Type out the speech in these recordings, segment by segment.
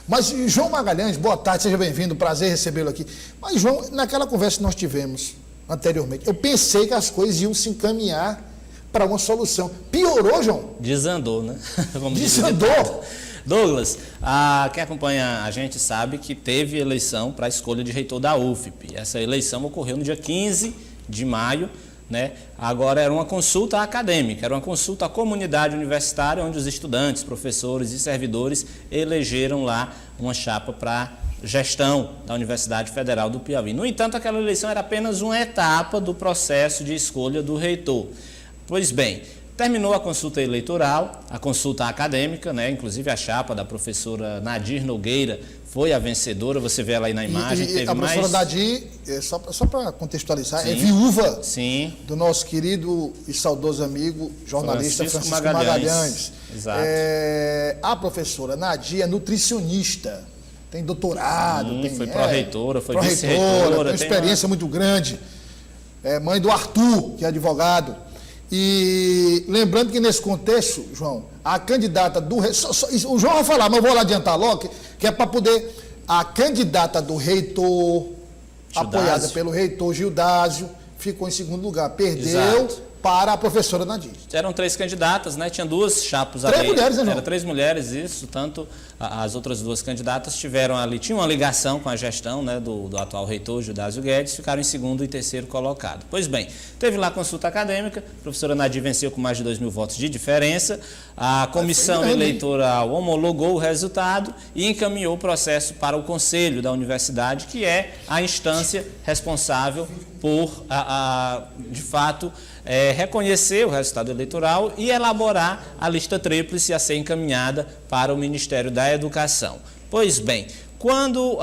Mas, João Magalhães, boa tarde, seja bem-vindo, prazer recebê-lo aqui. Mas, João, naquela conversa que nós tivemos anteriormente, eu pensei que as coisas iam se encaminhar para uma solução. Piorou, João? Desandou, né? Desandou? Douglas, quem acompanha a gente sabe que teve eleição para a escolha de reitor da UFP. Essa eleição ocorreu no dia 15 de maio, né? Agora era uma consulta acadêmica, era uma consulta à comunidade universitária, onde os estudantes, professores e servidores elegeram lá uma chapa para gestão da Universidade Federal do Piauí. No entanto, aquela eleição era apenas uma etapa do processo de escolha do reitor. Pois bem, terminou a consulta eleitoral, a consulta acadêmica, né? Inclusive a chapa da professora Nadir Nogueira foi a vencedora, você vê ela aí na imagem. Teve a professora Nadir, só para contextualizar, Sim. É viúva Sim. do nosso querido e saudoso amigo jornalista Francisco Magalhães. Exato. A professora Nadir é nutricionista, tem doutorado. Foi pró-reitora, foi vice-reitora, tem uma experiência uma... muito grande. É mãe do Arthur, que é advogado. E lembrando que nesse contexto, João, a candidata do... o João vai falar, mas eu vou lá adiantar logo, que é para poder... A candidata do reitor, apoiada pelo reitor Gildásio, ficou em segundo lugar. Perdeu. Exato. Para a professora Nadir. Eram 3 candidatas, né? Tinha 2 chapas ali. 3 mulheres, né, João? Eram 3 mulheres, isso. Tanto as outras 2 candidatas tinham uma ligação com a gestão, né, do atual reitor, Gildásio Guedes, ficaram em segundo e terceiro colocado. Pois bem, teve lá a consulta acadêmica, a professora Nadir venceu com mais de 2.000 votos de diferença, a comissão eleitoral homologou o resultado e encaminhou o processo para o conselho da universidade, que é a instância responsável por, de fato, reconhecer o resultado eleitoral e elaborar a lista tríplice a ser encaminhada para o Ministério da Educação. Pois bem, quando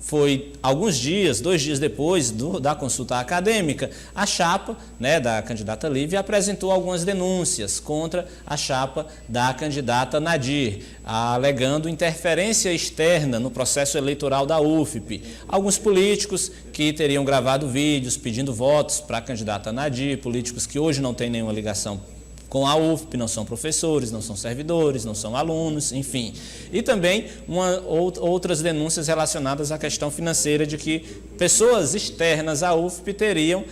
foi alguns dias, 2 dias depois da consulta acadêmica, a chapa, né, da candidata Lívia apresentou algumas denúncias contra a chapa da candidata Nadir, alegando interferência externa no processo eleitoral da UFP. Alguns políticos que teriam gravado vídeos pedindo votos para a candidata Nadir, políticos que hoje não têm nenhuma ligação com a UFP, não são professores, não são servidores, não são alunos, enfim. E também outras denúncias relacionadas à questão financeira de que pessoas externas à UFP teriam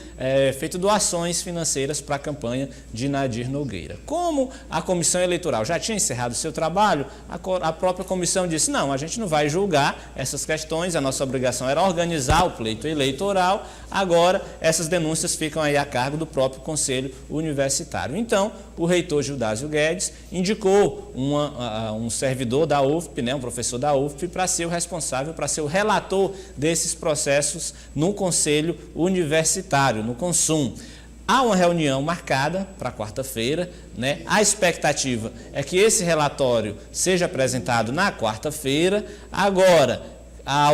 feito doações financeiras para a campanha de Nadir Nogueira. Como a comissão eleitoral já tinha encerrado o seu trabalho, a própria comissão disse, não, a gente não vai julgar essas questões, a nossa obrigação era organizar o pleito eleitoral, agora essas denúncias ficam aí a cargo do próprio conselho universitário. Então, o reitor Gildásio Guedes indicou um servidor da UFP, né, um professor da UFP, para ser o responsável, para ser o relator desses processos no Conselho Universitário, no CONSUM. Há uma reunião marcada para quarta-feira, né? A expectativa é que esse relatório seja apresentado na quarta-feira. Agora,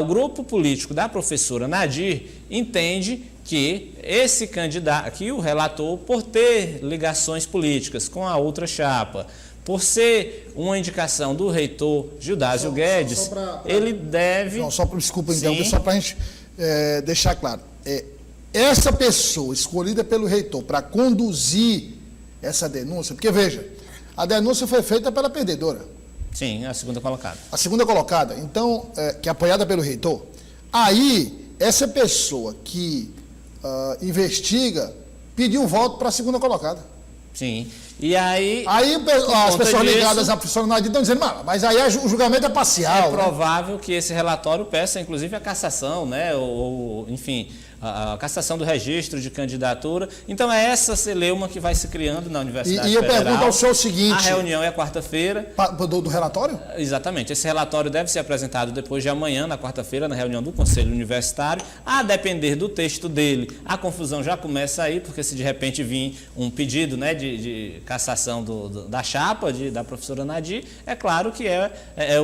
o grupo político da professora Nadir entende que esse candidato, que o relator, por ter ligações políticas com a outra chapa, por ser uma indicação do reitor Gildásio Guedes, ele deve... Não, desculpa, então, só para a gente deixar claro. Essa pessoa escolhida pelo reitor para conduzir essa denúncia, porque veja, a denúncia foi feita pela perdedora. Sim, a segunda colocada. A segunda colocada, então, que é apoiada pelo reitor. Aí, essa pessoa que investiga pediu voto para a segunda colocada. Sim. E aí as pessoas ligadas à professora Nadir estão dizendo, mas aí o julgamento é parcial. É provável que esse relatório peça, inclusive, a cassação, né? Enfim, a cassação do registro de candidatura. Então, é essa celeuma que vai se criando na Universidade Federal. E eu pergunto ao senhor o seguinte... A reunião é quarta-feira. Do relatório? Exatamente. Esse relatório deve ser apresentado depois de amanhã, na quarta-feira, na reunião do Conselho Universitário. A depender do texto dele, a confusão já começa aí, porque se de repente vir um pedido, né, de cassação da chapa da professora Nadir, é claro que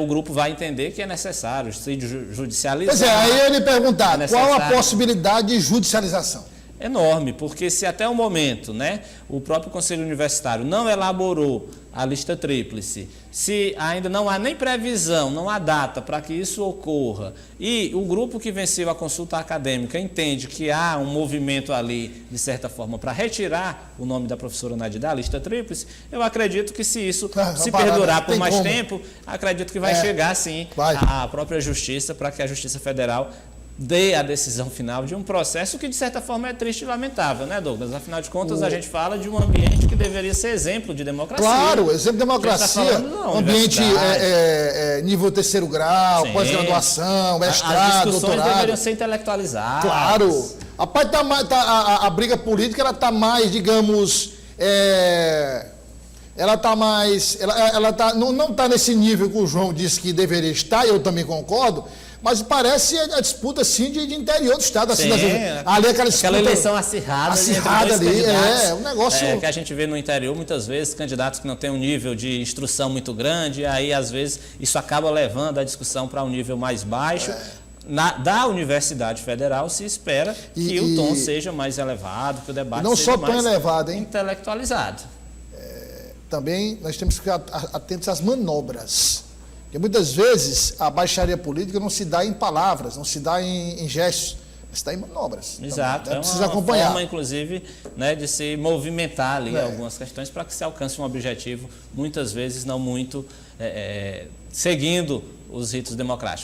o grupo vai entender que é necessário se judicializar. Pois aí eu lhe perguntar, qual a possibilidade de judicialização? enorme, porque se até o momento, né, o próprio Conselho Universitário não elaborou a lista tríplice, se ainda não há nem previsão, não há data para que isso ocorra, e o grupo que venceu a consulta acadêmica entende que há um movimento ali, de certa forma, para retirar o nome da professora Nadir da lista tríplice, eu acredito que se isso se perdurar por mais tempo, acredito que vai chegar, sim, à própria Justiça, para que a Justiça Federal dê a decisão final de um processo que, de certa forma, é triste e lamentável, né, Douglas? Afinal de contas, a gente fala de um ambiente que deveria ser exemplo de democracia. Claro, exemplo de democracia, ambiente nível 3º grau, pós-graduação, mestrado, as discussões doutorado. deveriam ser intelectualizadas. Claro. Rapaz, a briga política, ela está mais, digamos, ela está mais, não está nesse nível que o João disse que deveria estar, e eu também concordo, mas parece a disputa assim de interior do estado, assim, ali aquela eleição acirrada ali, um negócio que a gente vê no interior muitas vezes, candidatos que não têm um nível de instrução muito grande, aí às vezes isso acaba levando a discussão para um nível mais baixo. Da Universidade Federal se espera que o tom seja mais elevado, que o debate não seja só mais elevado, intelectualizado. Também nós temos que ficar atentos às manobras. Porque muitas vezes a baixaria política não se dá em palavras, não se dá em gestos, mas se dá em manobras. Exato, então, é uma acompanhar. Forma, inclusive, né, de se movimentar ali algumas questões para que se alcance um objetivo, muitas vezes não muito seguindo os ritos democráticos.